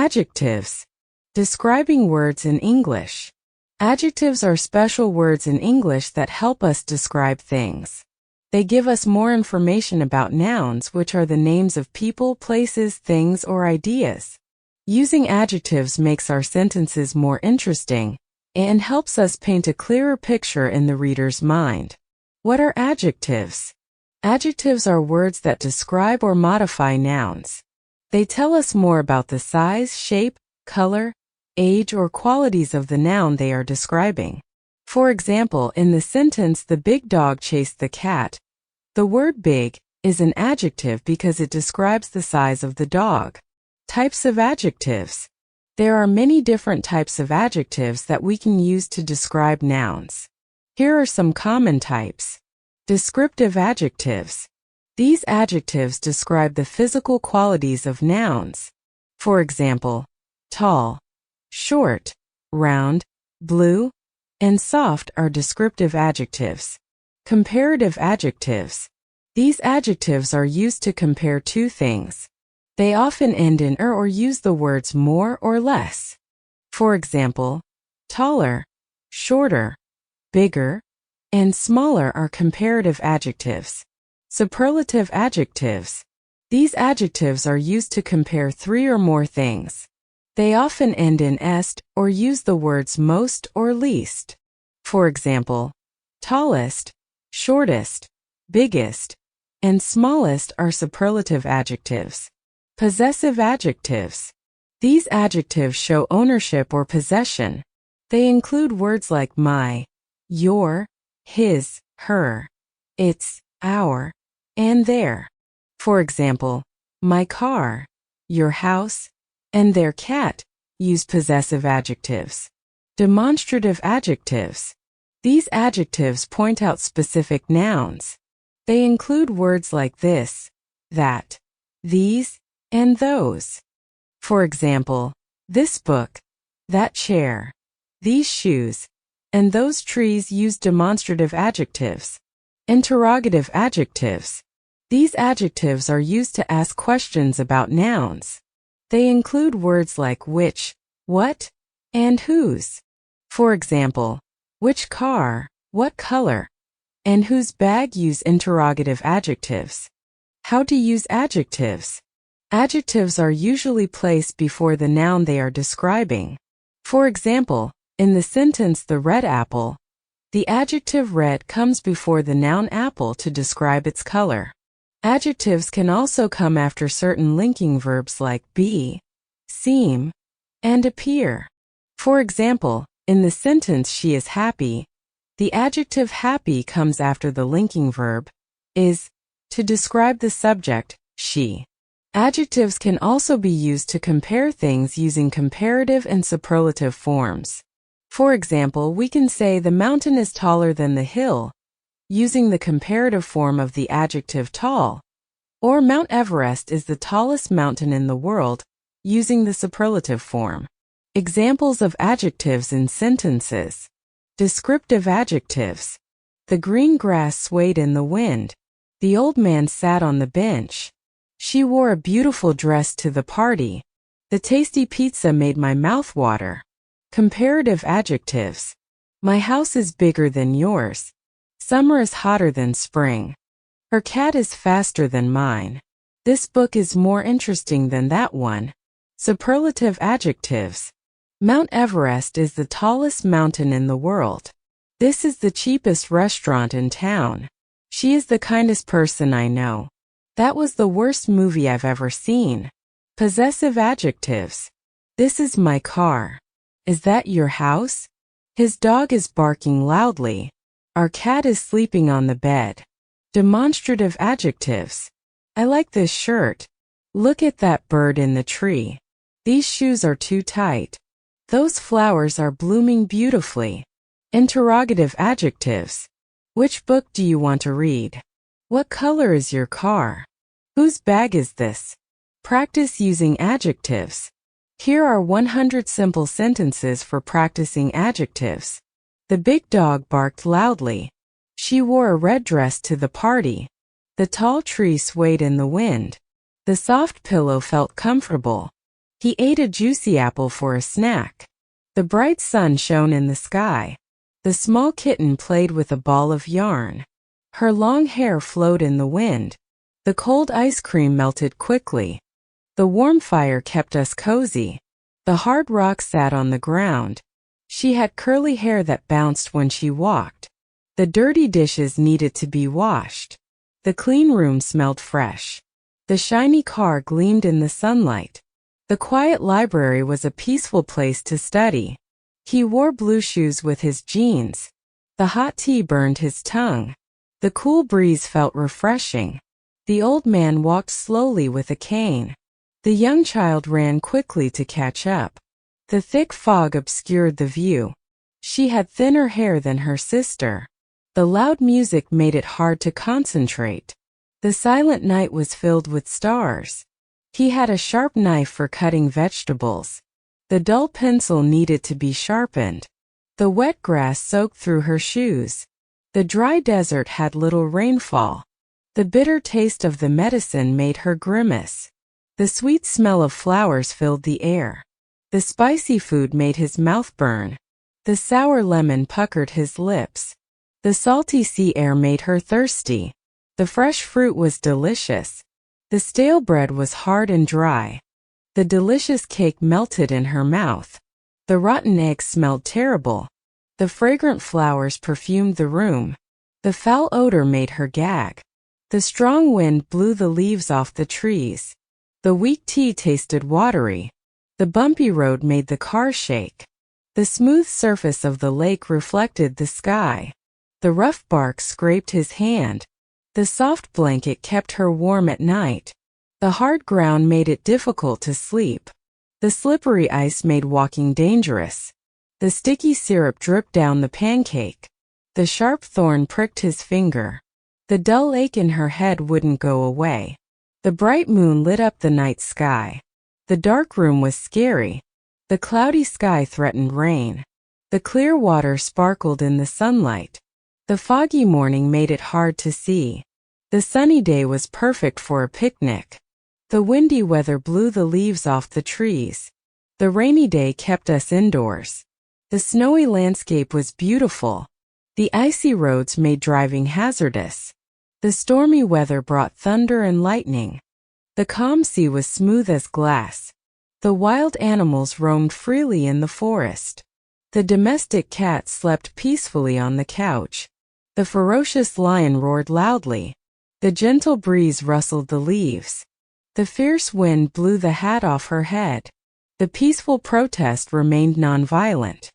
Adjectives. Describing words in English. Adjectives are special words in English that help us describe things. They give us more information about nouns, which are the names of people, places, things, or ideas. Using adjectives makes our sentences more interesting and helps us paint a clearer picture in the reader's mind. What are adjectives? Adjectives are words that describe or modify nouns. They tell us more about the size, shape, color, age, or qualities of the noun they are describing. For example, in the sentence, "The big dog chased the cat," the word big is an adjective because it describes the size of the dog. Types of adjectives. There are many different types of adjectives that we can use to describe nouns. Here are some common types. Descriptive adjectives. These adjectives describe the physical qualities of nouns. For example, tall, short, round, blue, and soft are descriptive adjectives. Comparative adjectives. These adjectives are used to compare two things. They often end in or use the words more or less. For example, taller, shorter, bigger, and smaller are comparative adjectives. Superlative adjectives. These adjectives are used to compare three or more things. They often end in est or use the words most or least. For example, tallest, shortest, biggest, and smallest are superlative adjectives. Possessive adjectives. These adjectives show ownership or possession. They include words like my, your, his, her, its, our, and their. For example, my car, your house, and their cat use possessive adjectives. Demonstrative adjectives. These adjectives point out specific nouns. They include words like this, that, these, and those. For example, this book, that chair, these shoes, and those trees use demonstrative adjectives. Interrogative adjectives. These adjectives are used to ask questions about nouns. They include words like which, what, and whose. For example, which car, what color, and whose bag use interrogative adjectives. How to use adjectives. Adjectives are usually placed before the noun they are describing. For example, in the sentence "the red apple," the adjective red comes before the noun apple to describe its color. Adjectives can also come after certain linking verbs like be, seem, and appear. For example, in the sentence "she is happy," the adjective happy comes after the linking verb is to describe the subject, she. Adjectives can also be used to compare things using comparative and superlative forms. For example, we can say the mountain is taller than the hill, using the comparative form of the adjective tall, or Mount Everest is the tallest mountain in the world, using the superlative form. Examples of adjectives in sentences. Descriptive adjectives. The green grass swayed in the wind. The old man sat on the bench. She wore a beautiful dress to the party. The tasty pizza made my mouth water. Comparative adjectives. My house is bigger than yours. Summer is hotter than spring. Her cat is faster than mine. This book is more interesting than that one. Superlative adjectives. Mount Everest is the tallest mountain in the world. This is the cheapest restaurant in town. She is the kindest person I know. That was the worst movie I've ever seen. Possessive adjectives. This is my car. Is that your house? His dog is barking loudly. Our cat is sleeping on the bed. Demonstrative adjectives. I like this shirt. Look at that bird in the tree. These shoes are too tight. Those flowers are blooming beautifully. Interrogative adjectives. Which book do you want to read? What color is your car? Whose bag is this? Practice using adjectives. Here are 100 simple sentences for practicing adjectives. The big dog barked loudly. She wore a red dress to the party. The tall tree swayed in the wind. The soft pillow felt comfortable. He ate a juicy apple for a snack. The bright sun shone in the sky. The small kitten played with a ball of yarn. Her long hair flowed in the wind. The cold ice cream melted quickly. The warm fire kept us cozy. The hard rock sat on the ground. She had curly hair that bounced when she walked. The dirty dishes needed to be washed. The clean room smelled fresh. The shiny car gleamed in the sunlight. The quiet library was a peaceful place to study. He wore blue shoes with his jeans. The hot tea burned his tongue. The cool breeze felt refreshing. The old man walked slowly with a cane. The young child ran quickly to catch up. The thick fog obscured the view. She had thinner hair than her sister. The loud music made it hard to concentrate. The silent night was filled with stars. He had a sharp knife for cutting vegetables. The dull pencil needed to be sharpened. The wet grass soaked through her shoes. The dry desert had little rainfall. The bitter taste of the medicine made her grimace. The sweet smell of flowers filled the air. The spicy food made his mouth burn. The sour lemon puckered his lips. The salty sea air made her thirsty. The fresh fruit was delicious. The stale bread was hard and dry. The delicious cake melted in her mouth. The rotten eggs smelled terrible. The fragrant flowers perfumed the room. The foul odor made her gag. The strong wind blew the leaves off the trees. The weak tea tasted watery. The bumpy road made the car shake. The smooth surface of the lake reflected the sky. The rough bark scraped his hand. The soft blanket kept her warm at night. The hard ground made it difficult to sleep. The slippery ice made walking dangerous. The sticky syrup dripped down the pancake. The sharp thorn pricked his finger. The dull ache in her head wouldn't go away. The bright moon lit up the night sky. The dark room was scary. The cloudy sky threatened rain. The clear water sparkled in the sunlight. The foggy morning made it hard to see. The sunny day was perfect for a picnic. The windy weather blew the leaves off the trees. The rainy day kept us indoors. The snowy landscape was beautiful. The icy roads made driving hazardous. The stormy weather brought thunder and lightning. The calm sea was smooth as glass. The wild animals roamed freely in the forest. The domestic cat slept peacefully on the couch. The ferocious lion roared loudly. The gentle breeze rustled the leaves. The fierce wind blew the hat off her head. The peaceful protest remained nonviolent.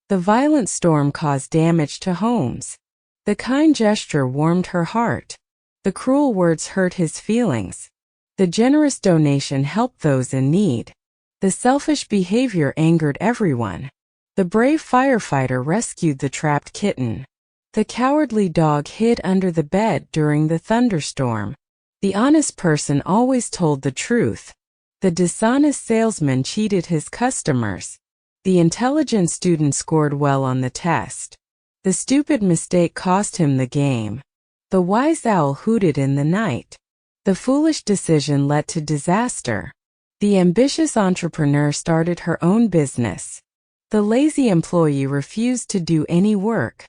The violent storm caused damage to homes. The kind gesture warmed her heart. The cruel words hurt his feelings. The generous donation helped those in need. The selfish behavior angered everyone. The brave firefighter rescued the trapped kitten. The cowardly dog hid under the bed during the thunderstorm. The honest person always told the truth. The dishonest salesman cheated his customers. The intelligent student scored well on the test. The stupid mistake cost him the game. The wise owl hooted in the night. The foolish decision led to disaster. The ambitious entrepreneur started her own business. The lazy employee refused to do any work.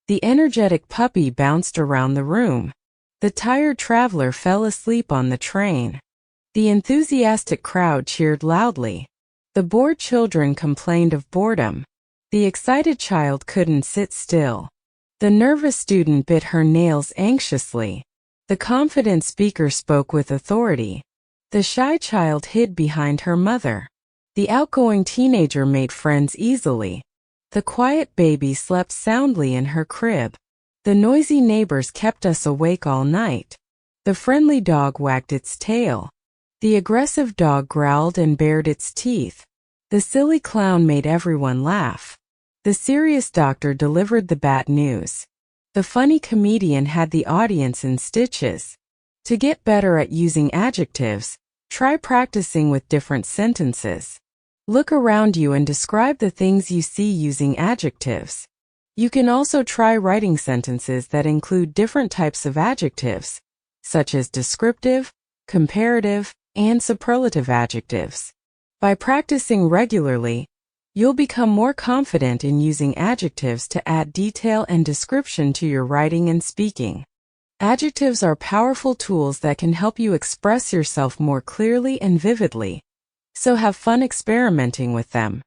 The energetic puppy bounced around the room. The tired traveler fell asleep on the train. The enthusiastic crowd cheered loudly. The bored children complained of boredom. The excited child couldn't sit still. The nervous student bit her nails anxiously. The confident speaker spoke with authority. The shy child hid behind her mother. The outgoing teenager made friends easily. The quiet baby slept soundly in her crib. The noisy neighbors kept us awake all night. The friendly dog wagged its tail. The aggressive dog growled and bared its teeth. The silly clown made everyone laugh. The serious doctor delivered the bad news. The funny comedian had the audience in stitches. To get better at using adjectives, try practicing with different sentences. Look around you and describe the things you see using adjectives. You can also try writing sentences that include different types of adjectives, such as descriptive, comparative, and superlative adjectives. By practicing regularly, you'll become more confident in using adjectives to add detail and description to your writing and speaking. Adjectives are powerful tools that can help you express yourself more clearly and vividly, so have fun experimenting with them.